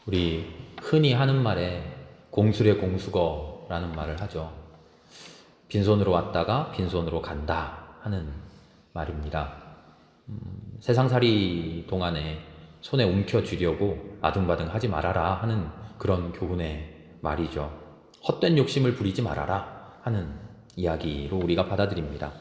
우리 흔히 하는 말에 공수래 공수거라는 말을 하죠. 빈손으로 왔다가 빈손으로 간다 하는 말입니다. 세상살이 동안에 손에 움켜쥐려고 아등바등 하지 말아라 하는 그런 교훈의 말이죠. 헛된 욕심을 부리지 말아라 하는 이야기로 우리가 받아들입니다.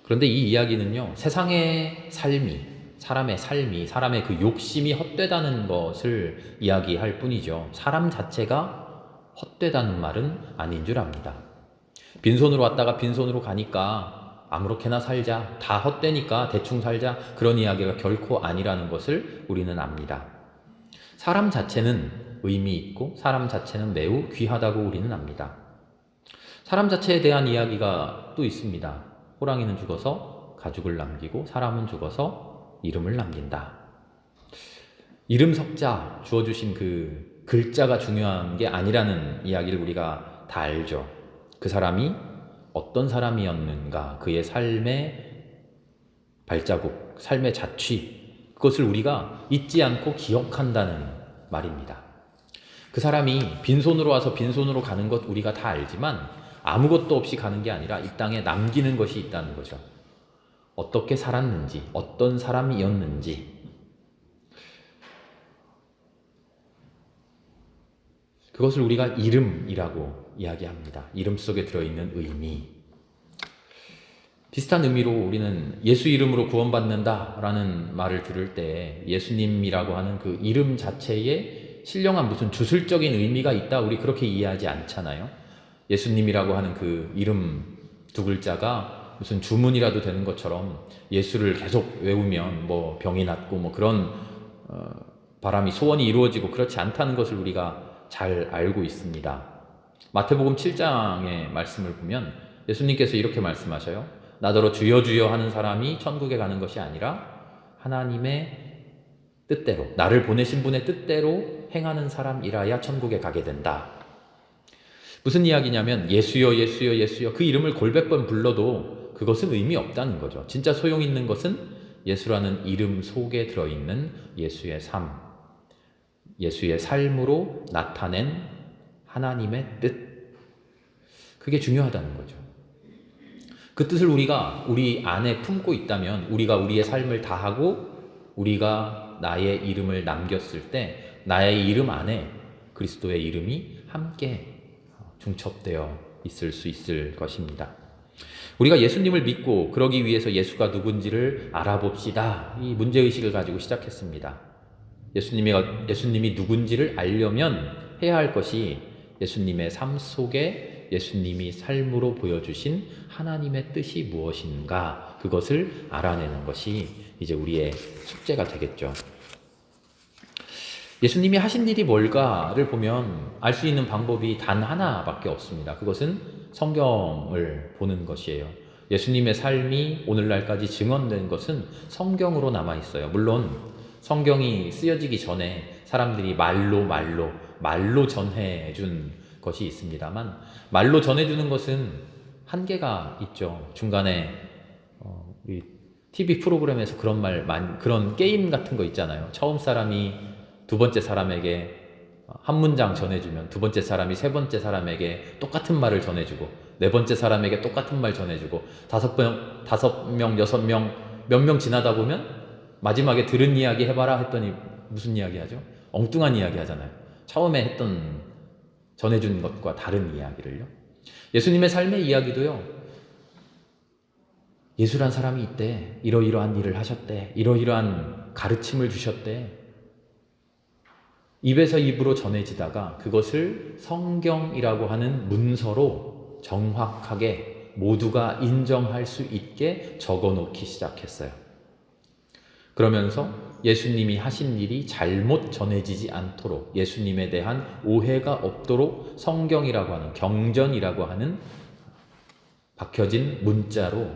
그런데 이 이야기는요, 세상의 삶이, 사람의 그 욕심이 헛되다는 것을 이야기할 뿐이죠. 사람 자체가 헛되다는 말은 아닌 줄 압니다. 빈손으로 왔다가 빈손으로 가니까 아무렇게나 살자, 다 헛되니까 대충 살자, 그런 이야기가 결코 아니라는 것을 우리는 압니다. 사람 자체는 의미 있고 사람 자체는 매우 귀하다고 우리는 압니다. 사람 자체에 대한 이야기가 또 있습니다. 호랑이는 죽어서 가죽을 남기고 사람은 죽어서 이름을 남긴다. 이름 석자 주어주신 그 글자가 중요한 게 아니라는 이야기를 우리가 다 알죠. 그 사람이 어떤 사람이었는가, 그의 삶의 발자국, 삶의 자취, 그것을 우리가 잊지 않고 기억한다는 말입니다. 그 사람이 빈손으로 와서 빈손으로 가는 것 우리가 다 알지만 아무것도 없이 가는 게 아니라 이 땅에 남기는 것이 있다는 거죠. 어떻게 살았는지, 어떤 사람이었는지, 그것을 우리가 이름이라고 이야기합니다. 이름 속에 들어있는 의미. 비슷한 의미로 우리는 예수 이름으로 구원받는다라는 말을 들을 때 예수님이라고 하는 그 이름 자체에 신령한 무슨 주술적인 의미가 있다, 우리 그렇게 이해하지 않잖아요. 예수님이라고 하는 그 이름 두 글자가 무슨 주문이라도 되는 것처럼 예수를 계속 외우면 뭐 병이 낫고 뭐 그런 바람이 소원이 이루어지고 그렇지 않다는 것을 우리가 잘 알고 있습니다. 마태복음 7장의 말씀을 보면 예수님께서 이렇게 말씀하셔요. 나더러 주여 주여 하는 사람이 천국에 가는 것이 아니라 하나님의 뜻대로, 나를 보내신 분의 뜻대로 행하는 사람이라야 천국에 가게 된다. 무슨 이야기냐면 예수여 예수여 예수여 그 이름을 골백 번 불러도 그것은 의미 없다는 거죠. 진짜 소용 있는 것은 예수라는 이름 속에 들어있는 예수의 삶, 예수의 삶으로 나타낸 하나님의 뜻, 그게 중요하다는 거죠. 그 뜻을 우리가 우리 안에 품고 있다면, 우리가 우리의 삶을 다하고 우리가 나의 이름을 남겼을 때 나의 이름 안에 그리스도의 이름이 함께 중첩되어 있을 수 있을 것입니다. 우리가 예수님을 믿고 그러기 위해서 예수가 누군지를 알아봅시다, 이 문제의식을 가지고 시작했습니다. 예수님이 누군지를 알려면 해야 할 것이 예수님의 삶 속에 예수님이 삶으로 보여주신 하나님의 뜻이 무엇인가, 그것을 알아내는 것이 이제 우리의 숙제가 되겠죠. 예수님이 하신 일이 뭘까를 보면 알 수 있는 방법이 단 하나밖에 없습니다. 그것은 성경을 보는 것이에요. 예수님의 삶이 오늘날까지 증언된 것은 성경으로 남아있어요. 물론 성경이 쓰여지기 전에 사람들이 말로 전해준 것이 있습니다만, 말로 전해주는 것은 한계가 있죠. 중간에 우리 TV 프로그램에서 그런 게임 같은 거 있잖아요. 처음 사람이 두 번째 사람에게 한 문장 전해주면 두 번째 사람이 세 번째 사람에게 똑같은 말을 전해주고, 네 번째 사람에게 똑같은 말 전해주고, 다섯 명, 여섯 명, 몇 명 지나다 보면 마지막에 들은 이야기 해봐라 했더니 무슨 이야기 하죠? 엉뚱한 이야기 하잖아요. 처음에 했던 전해준 것과 다른 이야기를요. 예수님의 삶의 이야기도요, 예수란 사람이 있대, 이러이러한 일을 하셨대, 이러이러한 가르침을 주셨대, 입에서 입으로 전해지다가 그것을 성경이라고 하는 문서로 정확하게 모두가 인정할 수 있게 적어놓기 시작했어요. 그러면서 예수님이 하신 일이 잘못 전해지지 않도록, 예수님에 대한 오해가 없도록 성경이라고 하는, 경전이라고 하는 박혀진 문자로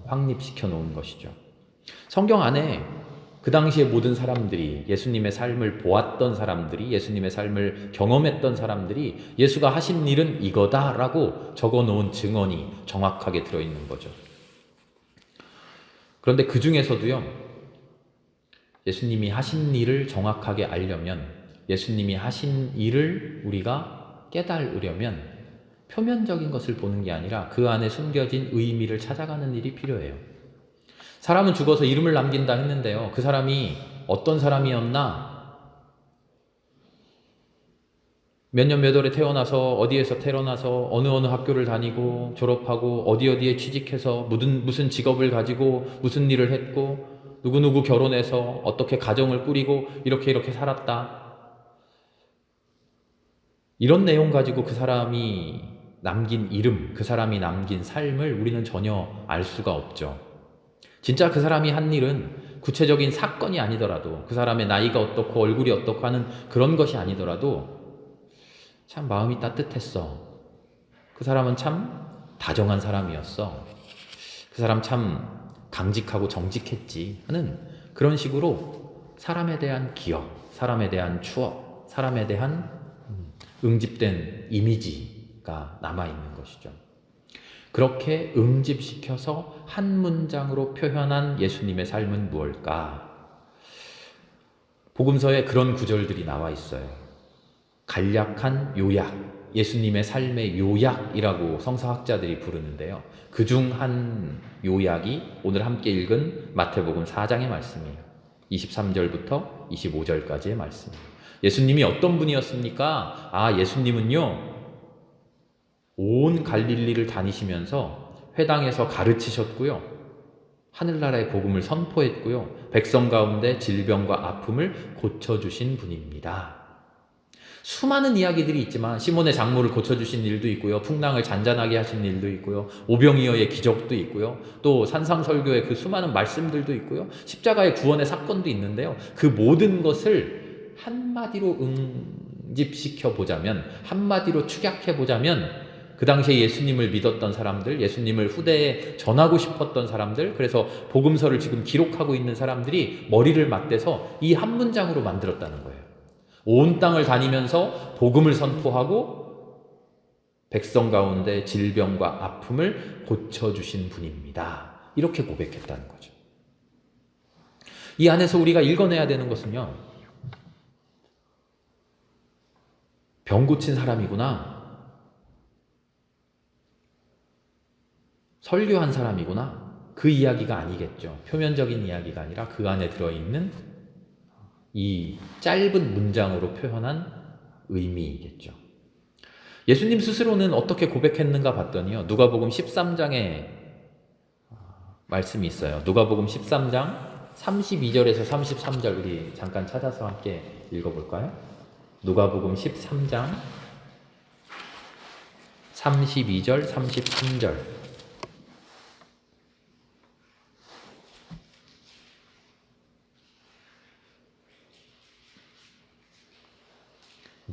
확립시켜 놓은 것이죠. 성경 안에 그 당시에 모든 사람들이, 예수님의 삶을 보았던 사람들이, 예수님의 삶을 경험했던 사람들이 예수가 하신 일은 이거다라고 적어 놓은 증언이 정확하게 들어있는 거죠. 그런데 그 중에서도요, 예수님이 하신 일을 정확하게 알려면, 예수님이 하신 일을 우리가 깨달으려면 표면적인 것을 보는 게 아니라 그 안에 숨겨진 의미를 찾아가는 일이 필요해요. 사람은 죽어서 이름을 남긴다 했는데요. 그 사람이 어떤 사람이었나? 몇 년 몇 월에 태어나서 어디에서 태어나서 어느 학교를 다니고 졸업하고 어디에 취직해서 무슨 직업을 가지고 무슨 일을 했고 누구누구 결혼해서 어떻게 가정을 꾸리고 이렇게 살았다. 이런 내용 가지고 그 사람이 남긴 이름, 그 사람이 남긴 삶을 우리는 전혀 알 수가 없죠. 진짜 그 사람이 한 일은 구체적인 사건이 아니더라도, 그 사람의 나이가 어떻고 얼굴이 어떻고 하는 그런 것이 아니더라도 참 마음이 따뜻했어. 그 사람은 참 다정한 사람이었어. 그 사람 참 강직하고 정직했지 하는 그런 식으로 사람에 대한 기억, 사람에 대한 추억, 사람에 대한 응집된 이미지가 남아있는 것이죠. 그렇게 응집시켜서 한 문장으로 표현한 예수님의 삶은 무엇일까? 복음서에 그런 구절들이 나와 있어요. 간략한 요약, 예수님의 삶의 요약이라고 성서학자들이 부르는데요. 그중 한 요약이 오늘 함께 읽은 마태복음 4장의 말씀이에요. 23절부터 25절까지의 말씀이에요. 예수님이 어떤 분이었습니까? 예수님은요, 온 갈릴리를 다니시면서 회당에서 가르치셨고요. 하늘나라의 복음을 선포했고요. 백성 가운데 질병과 아픔을 고쳐주신 분입니다. 수많은 이야기들이 있지만 시몬의 장모를 고쳐주신 일도 있고요. 풍랑을 잔잔하게 하신 일도 있고요. 오병이어의 기적도 있고요. 또 산상설교의 그 수많은 말씀들도 있고요. 십자가의 구원의 사건도 있는데요. 그 모든 것을 한마디로 응집시켜 보자면, 한마디로 축약해 보자면, 그 당시에 예수님을 믿었던 사람들, 예수님을 후대에 전하고 싶었던 사람들, 그래서 복음서를 지금 기록하고 있는 사람들이 머리를 맞대서 이 한 문장으로 만들었다는 거예요. 온 땅을 다니면서 복음을 선포하고 백성 가운데 질병과 아픔을 고쳐주신 분입니다. 이렇게 고백했다는 거죠. 이 안에서 우리가 읽어내야 되는 것은요, 병 고친 사람이구나, 설교한 사람이구나, 그 이야기가 아니겠죠. 표면적인 이야기가 아니라 그 안에 들어있는 이 짧은 문장으로 표현한 의미이겠죠. 예수님 스스로는 어떻게 고백했는가 봤더니요, 누가복음 13장에 말씀이 있어요. 누가복음 13장 32절에서 33절 우리 잠깐 찾아서 함께 읽어볼까요? 누가복음 13장 32절 33절.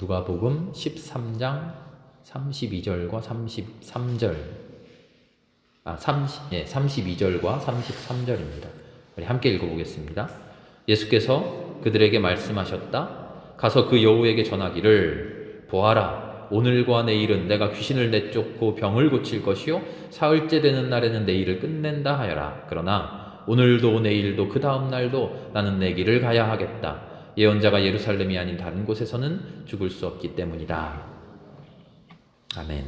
누가복음 13장 32절과 33절, 32절과 33절입니다. 우리 함께 읽어보겠습니다. 예수께서 그들에게 말씀하셨다. 가서 그 여우에게 전하기를, 보아라, 오늘과 내일은 내가 귀신을 내쫓고 병을 고칠 것이요 사흘째 되는 날에는 내 일을 끝낸다 하여라. 그러나 오늘도 내일도 그 다음 날도 나는 내 길을 가야 하겠다. 예언자가 예루살렘이 아닌 다른 곳에서는 죽을 수 없기 때문이다. 아멘.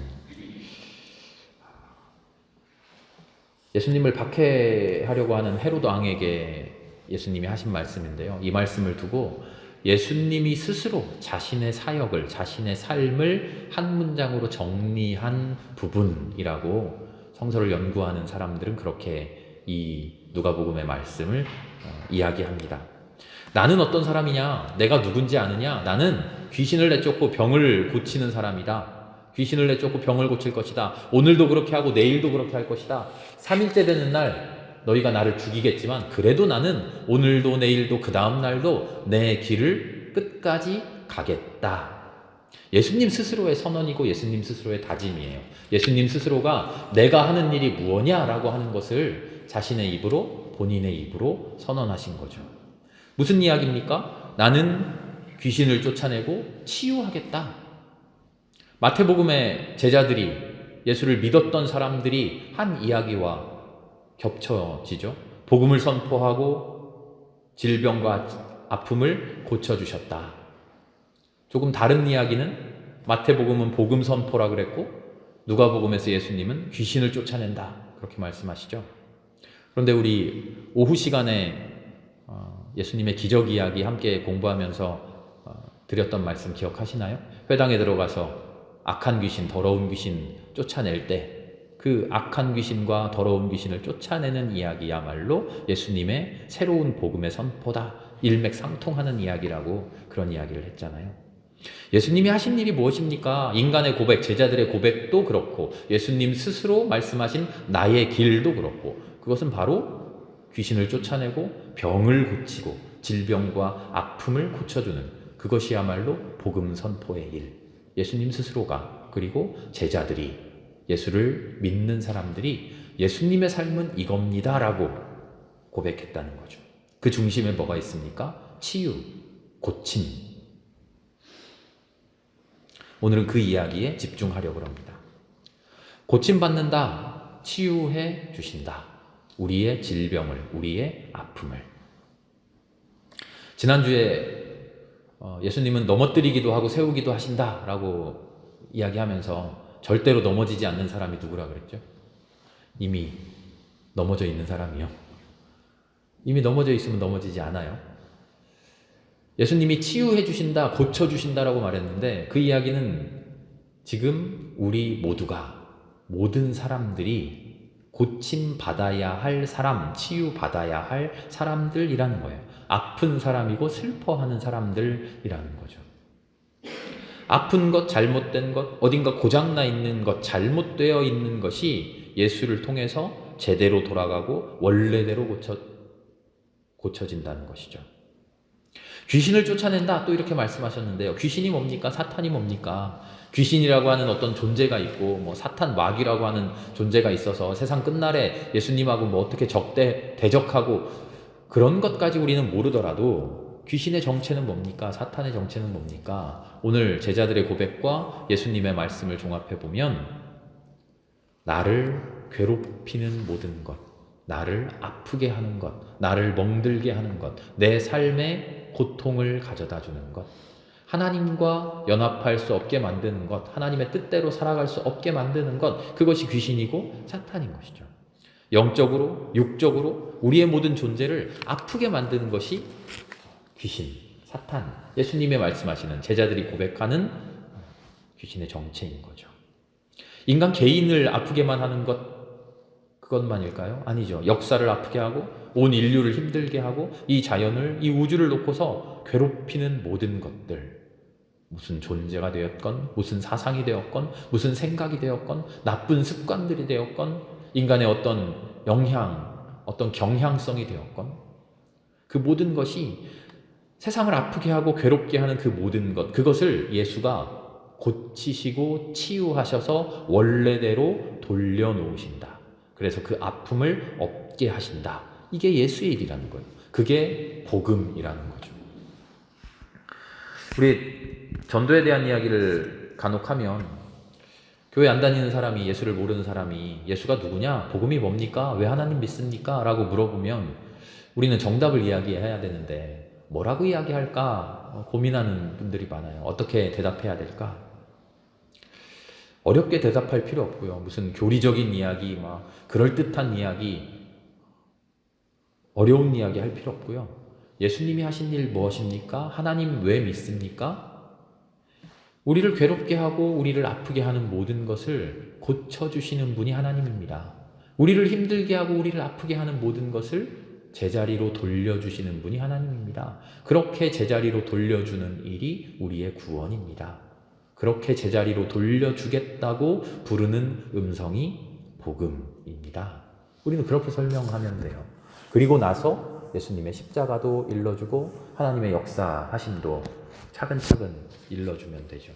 예수님을 박해하려고 하는 헤로드 왕에게 예수님이 하신 말씀인데요. 이 말씀을 두고 예수님이 스스로 자신의 사역을, 자신의 삶을 한 문장으로 정리한 부분이라고 성서를 연구하는 사람들은 그렇게 이 누가복음의 말씀을 이야기합니다. 나는 어떤 사람이냐? 내가 누군지 아느냐? 나는 귀신을 내쫓고 병을 고치는 사람이다. 귀신을 내쫓고 병을 고칠 것이다. 오늘도 그렇게 하고 내일도 그렇게 할 것이다. 3일째 되는 날 너희가 나를 죽이겠지만 그래도 나는 오늘도 내일도 그 다음 날도 내 길을 끝까지 가겠다. 예수님 스스로의 선언이고 예수님 스스로의 다짐이에요. 예수님 스스로가 내가 하는 일이 무엇냐라고 하는 것을 자신의 입으로, 본인의 입으로 선언하신 거죠. 무슨 이야기입니까? 나는 귀신을 쫓아내고 치유하겠다. 마태복음의 제자들이, 예수를 믿었던 사람들이 한 이야기와 겹쳐지죠. 복음을 선포하고 질병과 아픔을 고쳐주셨다. 조금 다른 이야기는 마태복음은 복음 선포라 그랬고 누가복음에서 예수님은 귀신을 쫓아낸다 그렇게 말씀하시죠. 그런데 우리 오후 시간에 예수님의 기적 이야기 함께 공부하면서 드렸던 말씀 기억하시나요? 회당에 들어가서 악한 귀신, 더러운 귀신 쫓아낼 때 그 악한 귀신과 더러운 귀신을 쫓아내는 이야기야말로 예수님의 새로운 복음의 선포다. 일맥상통하는 이야기라고 그런 이야기를 했잖아요. 예수님이 하신 일이 무엇입니까? 인간의 고백, 제자들의 고백도 그렇고 예수님 스스로 말씀하신 나의 길도 그렇고 그것은 바로 귀신을 쫓아내고 병을 고치고 질병과 아픔을 고쳐주는 그것이야말로 복음 선포의 일. 예수님 스스로가 그리고 제자들이 예수를 믿는 사람들이 예수님의 삶은 이겁니다 라고 고백했다는 거죠. 그 중심에 뭐가 있습니까? 치유, 고침. 오늘은 그 이야기에 집중하려고 합니다. 고침받는다, 치유해 주신다. 우리의 질병을, 우리의 아픔을. 지난주에 예수님은 넘어뜨리기도 하고 세우기도 하신다라고 이야기하면서 절대로 넘어지지 않는 사람이 누구라 그랬죠? 이미 넘어져 있는 사람이요. 이미 넘어져 있으면 넘어지지 않아요. 예수님이 치유해 주신다, 고쳐 주신다라고 말했는데 그 이야기는 지금 우리 모두가 모든 사람들이 고침 받아야 할 사람, 치유 받아야 할 사람들이라는 거예요. 아픈 사람이고 슬퍼하는 사람들이라는 거죠. 아픈 것, 잘못된 것, 어딘가 고장나 있는 것, 잘못되어 있는 것이 예수를 통해서 제대로 돌아가고 원래대로 고쳐진다는 것이죠. 귀신을 쫓아낸다 또 이렇게 말씀하셨는데요. 귀신이 뭡니까? 사탄이 뭡니까? 귀신이라고 하는 어떤 존재가 있고 뭐 사탄 마귀라고 하는 존재가 있어서 세상 끝날에 예수님하고 뭐 어떻게 대적하고 그런 것까지 우리는 모르더라도 귀신의 정체는 뭡니까? 사탄의 정체는 뭡니까? 오늘 제자들의 고백과 예수님의 말씀을 종합해 보면 나를 괴롭히는 모든 것, 나를 아프게 하는 것, 나를 멍들게 하는 것, 내 삶에 고통을 가져다 주는 것, 하나님과 연합할 수 없게 만드는 것, 하나님의 뜻대로 살아갈 수 없게 만드는 것, 그것이 귀신이고 사탄인 것이죠. 영적으로, 육적으로 우리의 모든 존재를 아프게 만드는 것이 귀신, 사탄, 예수님의 말씀하시는 제자들이 고백하는 귀신의 정체인 거죠. 인간 개인을 아프게만 하는 것 그것만일까요? 아니죠. 역사를 아프게 하고 온 인류를 힘들게 하고 이 자연을, 이 우주를 놓고서 괴롭히는 모든 것들, 무슨 존재가 되었건 무슨 사상이 되었건 무슨 생각이 되었건 나쁜 습관들이 되었건 인간의 어떤 영향, 어떤 경향성이 되었건 그 모든 것이 세상을 아프게 하고 괴롭게 하는 그 모든 것, 그것을 예수가 고치시고 치유하셔서 원래대로 돌려놓으신다. 그래서 그 아픔을 없게 하신다. 이게 예수의 일이라는 거예요. 그게 복음이라는 거죠. 우리 전도에 대한 이야기를 간혹 하면 교회 안 다니는 사람이, 예수를 모르는 사람이 예수가 누구냐? 복음이 뭡니까? 왜 하나님 믿습니까? 라고 물어보면 우리는 정답을 이야기해야 되는데 뭐라고 이야기할까 고민하는 분들이 많아요. 어떻게 대답해야 될까? 어렵게 대답할 필요 없고요. 무슨 교리적인 이야기, 막 그럴듯한 이야기, 어려운 이야기 할 필요 없고요. 예수님이 하신 일 무엇입니까? 하나님 왜 믿습니까? 우리를 괴롭게 하고 우리를 아프게 하는 모든 것을 고쳐주시는 분이 하나님입니다. 우리를 힘들게 하고 우리를 아프게 하는 모든 것을 제자리로 돌려주시는 분이 하나님입니다. 그렇게 제자리로 돌려주는 일이 우리의 구원입니다. 그렇게 제자리로 돌려주겠다고 부르는 음성이 복음입니다. 우리는 그렇게 설명하면 돼요. 그리고 나서 예수님의 십자가도 일러주고 하나님의 역사하심도 차근차근 일러주면 되죠.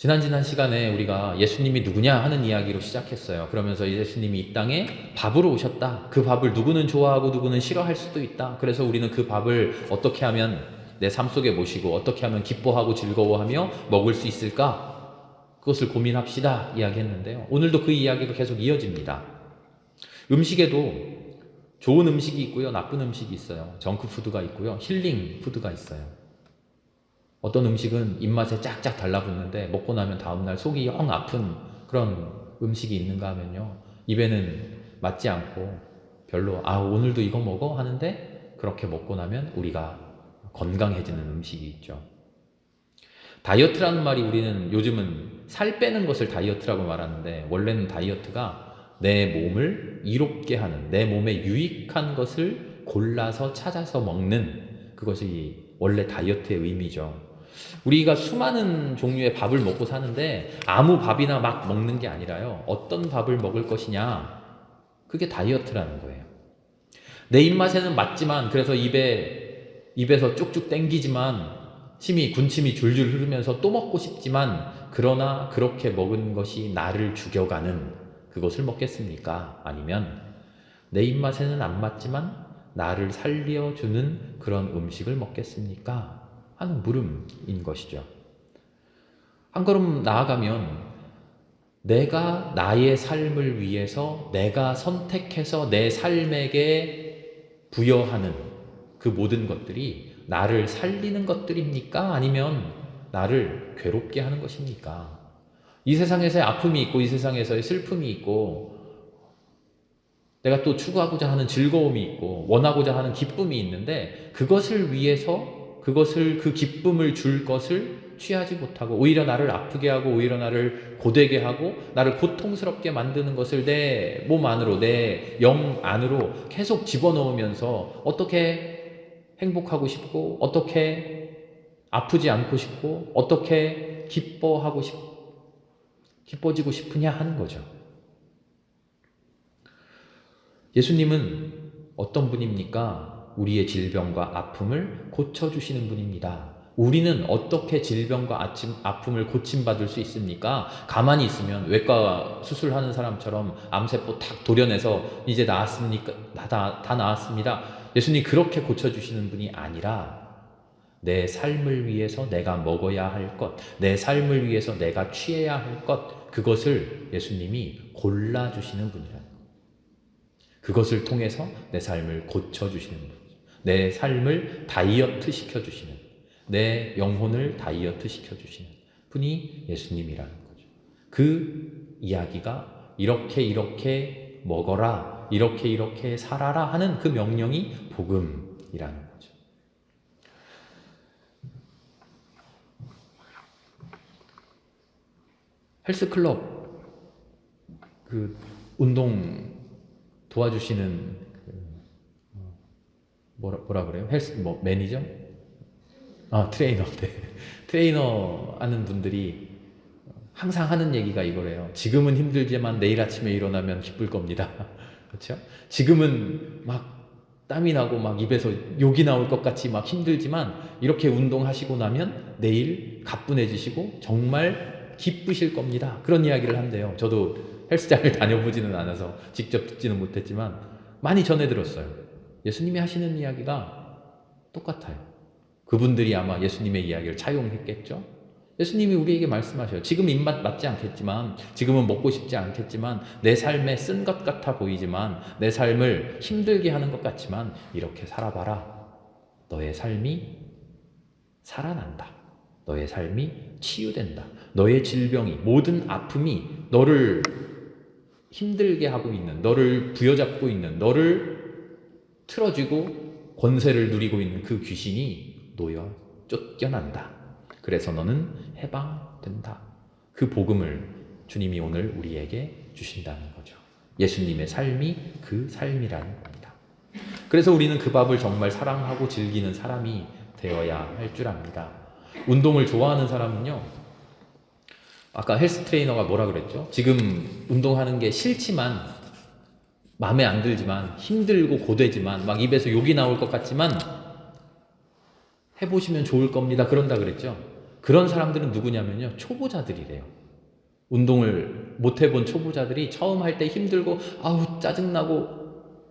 지난 시간에 우리가 예수님이 누구냐 하는 이야기로 시작했어요. 그러면서 예수님이 이 땅에 밥으로 오셨다. 그 밥을 누구는 좋아하고 누구는 싫어할 수도 있다. 그래서 우리는 그 밥을 어떻게 하면 내 삶 속에 모시고 어떻게 하면 기뻐하고 즐거워하며 먹을 수 있을까? 그것을 고민합시다 이야기했는데요. 오늘도 그 이야기가 계속 이어집니다. 음식에도 좋은 음식이 있고요, 나쁜 음식이 있어요. 정크푸드가 있고요, 힐링 푸드가 있어요. 어떤 음식은 입맛에 쫙쫙 달라붙는데 먹고 나면 다음날 속이 영 아픈 그런 음식이 있는가 하면요, 입에는 맞지 않고 별로 오늘도 이거 먹어? 하는데 그렇게 먹고 나면 우리가 건강해지는 음식이 있죠. 다이어트라는 말이 우리는 요즘은 살 빼는 것을 다이어트라고 말하는데, 원래는 다이어트가 내 몸을 이롭게 하는, 내 몸에 유익한 것을 골라서 찾아서 먹는, 그것이 원래 다이어트의 의미죠. 우리가 수많은 종류의 밥을 먹고 사는데 아무 밥이나 막 먹는 게 아니라요, 어떤 밥을 먹을 것이냐, 그게 다이어트라는 거예요. 내 입맛에는 맞지만, 그래서 입에서 쭉쭉 땡기지만, 군침이 줄줄 흐르면서 또 먹고 싶지만, 그러나 그렇게 먹은 것이 나를 죽여가는 그것을 먹겠습니까? 아니면 내 입맛에는 안 맞지만 나를 살려주는 그런 음식을 먹겠습니까? 하는 물음인 것이죠. 한 걸음 나아가면, 내가 나의 삶을 위해서 내가 선택해서 내 삶에게 부여하는 그 모든 것들이 나를 살리는 것들입니까? 아니면 나를 괴롭게 하는 것입니까? 이 세상에서의 아픔이 있고, 이 세상에서의 슬픔이 있고, 내가 또 추구하고자 하는 즐거움이 있고, 원하고자 하는 기쁨이 있는데, 그것을 위해서 그 기쁨을 줄 것을 취하지 못하고, 오히려 나를 아프게 하고, 오히려 나를 고되게 하고, 나를 고통스럽게 만드는 것을 내 몸 안으로, 내 영 안으로 계속 집어넣으면서, 어떻게 행복하고 싶고, 어떻게 아프지 않고 싶고, 어떻게 기뻐지고 싶으냐 하는 거죠. 예수님은 어떤 분입니까? 우리의 질병과 아픔을 고쳐주시는 분입니다. 우리는 어떻게 질병과 아픔을 고침받을 수 있습니까? 가만히 있으면 외과 수술하는 사람처럼 암세포 탁 도려내서 이제 나았습니까? 다 나았습니다. 예수님 그렇게 고쳐주시는 분이 아니라, 내 삶을 위해서 내가 먹어야 할 것, 내 삶을 위해서 내가 취해야 할 것, 그것을 예수님이 골라주시는 분이라는 것. 그것을 통해서 내 삶을 고쳐주시는 분, 내 삶을 다이어트 시켜주시는, 내 영혼을 다이어트 시켜주시는 분이 예수님이라는 거죠. 그 이야기가 이렇게 먹어라, 이렇게 살아라 하는 그 명령이 복음이라는 거죠. 헬스클럽, 그 운동 도와주시는 뭐라 그래요? 매니저? 트레이너. 네. 트레이너 하는 분들이 항상 하는 얘기가 이거래요. 지금은 힘들지만 내일 아침에 일어나면 기쁠 겁니다. 그렇죠? 지금은 막 땀이 나고 막 입에서 욕이 나올 것 같이 막 힘들지만, 이렇게 운동하시고 나면 내일 가뿐해지시고 정말 기쁘실 겁니다. 그런 이야기를 한대요. 저도 헬스장을 다녀보지는 않아서 직접 듣지는 못했지만 많이 전해 들었어요. 예수님이 하시는 이야기가 똑같아요. 그분들이 아마 예수님의 이야기를 차용했겠죠. 예수님이 우리에게 말씀하셔요. 지금 입맛 맞지 않겠지만, 지금은 먹고 싶지 않겠지만, 내 삶에 쓴 것 같아 보이지만, 내 삶을 힘들게 하는 것 같지만 이렇게 살아봐라. 너의 삶이 살아난다. 너의 삶이 치유된다. 너의 질병이, 모든 아픔이 너를 힘들게 하고 있는, 너를 부여잡고 있는, 너를 틀어쥐고 권세를 누리고 있는 그 귀신이 놓여 쫓겨난다. 그래서 너는 해방된다. 그 복음을 주님이 오늘 우리에게 주신다는 거죠. 예수님의 삶이 그 삶이라는 겁니다. 그래서 우리는 그 밥을 정말 사랑하고 즐기는 사람이 되어야 할 줄 압니다. 운동을 좋아하는 사람은요, 아까 헬스 트레이너가 뭐라 그랬죠? 지금 운동하는 게 싫지만, 마음에 안 들지만, 힘들고 고되지만, 막 입에서 욕이 나올 것 같지만 해보시면 좋을 겁니다. 그런다 그랬죠? 그런 사람들은 누구냐면요, 초보자들이래요. 운동을 못 해본 초보자들이 처음 할 때 힘들고 짜증나고,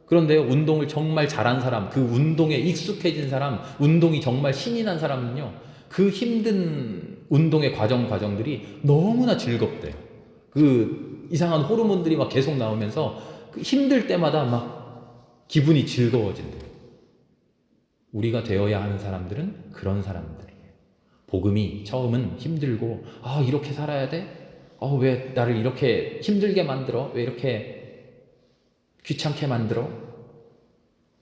그런데요, 운동을 정말 잘한 사람, 그 운동에 익숙해진 사람, 운동이 정말 신이 난 사람은요, 그 힘든 운동의 과정들이 너무나 즐겁대요. 그 이상한 호르몬들이 막 계속 나오면서 그 힘들 때마다 막 기분이 즐거워진대요. 우리가 되어야 하는 사람들은 그런 사람들이에요. 복음이 처음은 힘들고, 이렇게 살아야 돼? 왜 나를 이렇게 힘들게 만들어? 왜 이렇게 귀찮게 만들어?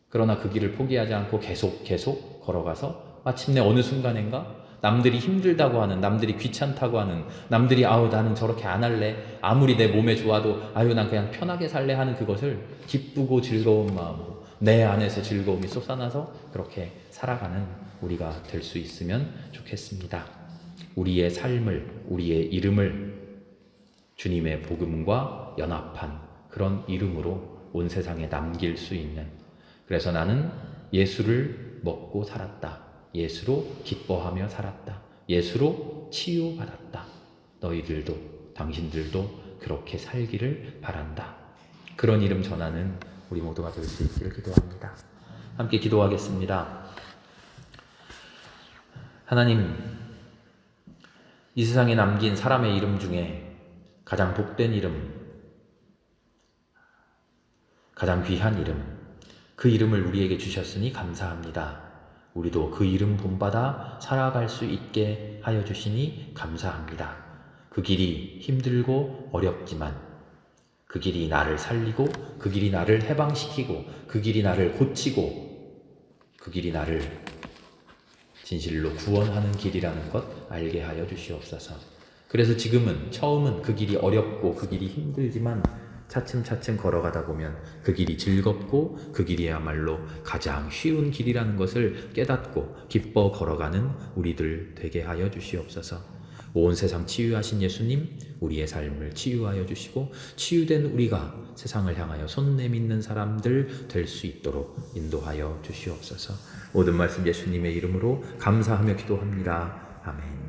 그러나 그 길을 포기하지 않고 계속 걸어가서 마침내 어느 순간인가 남들이 힘들다고 하는, 남들이 귀찮다고 하는, 남들이 나는 저렇게 안 할래, 아무리 내 몸에 좋아도 난 그냥 편하게 살래 하는 그것을 기쁘고 즐거운 마음으로 내 안에서 즐거움이 솟아나서 그렇게 살아가는 우리가 될 수 있으면 좋겠습니다. 우리의 삶을, 우리의 이름을 주님의 복음과 연합한 그런 이름으로 온 세상에 남길 수 있는, 그래서 나는 예수를 먹고 살았다, 예수로 기뻐하며 살았다, 예수로 치유받았다, 너희들도 당신들도 그렇게 살기를 바란다. 그런 이름 전하는 우리 모두가 될 수 있기를 기도합니다. 함께 기도하겠습니다. 하나님, 이 세상에 남긴 사람의 이름 중에 가장 복된 이름, 가장 귀한 이름, 그 이름을 우리에게 주셨으니 감사합니다. 우리도 그 이름 본받아 살아갈 수 있게 하여 주시니 감사합니다. 그 길이 힘들고 어렵지만 그 길이 나를 살리고, 그 길이 나를 해방시키고, 그 길이 나를 고치고, 그 길이 나를 진실로 구원하는 길이라는 것 알게 하여 주시옵소서. 그래서 지금은 처음은 그 길이 어렵고 그 길이 힘들지만 차츰차츰 걸어가다 보면 그 길이 즐겁고 그 길이야말로 가장 쉬운 길이라는 것을 깨닫고 기뻐 걸어가는 우리들 되게 하여 주시옵소서. 온 세상 치유하신 예수님, 우리의 삶을 치유하여 주시고 치유된 우리가 세상을 향하여 손 내밀는 사람들 될 수 있도록 인도하여 주시옵소서. 모든 말씀 예수님의 이름으로 감사하며 기도합니다. 아멘.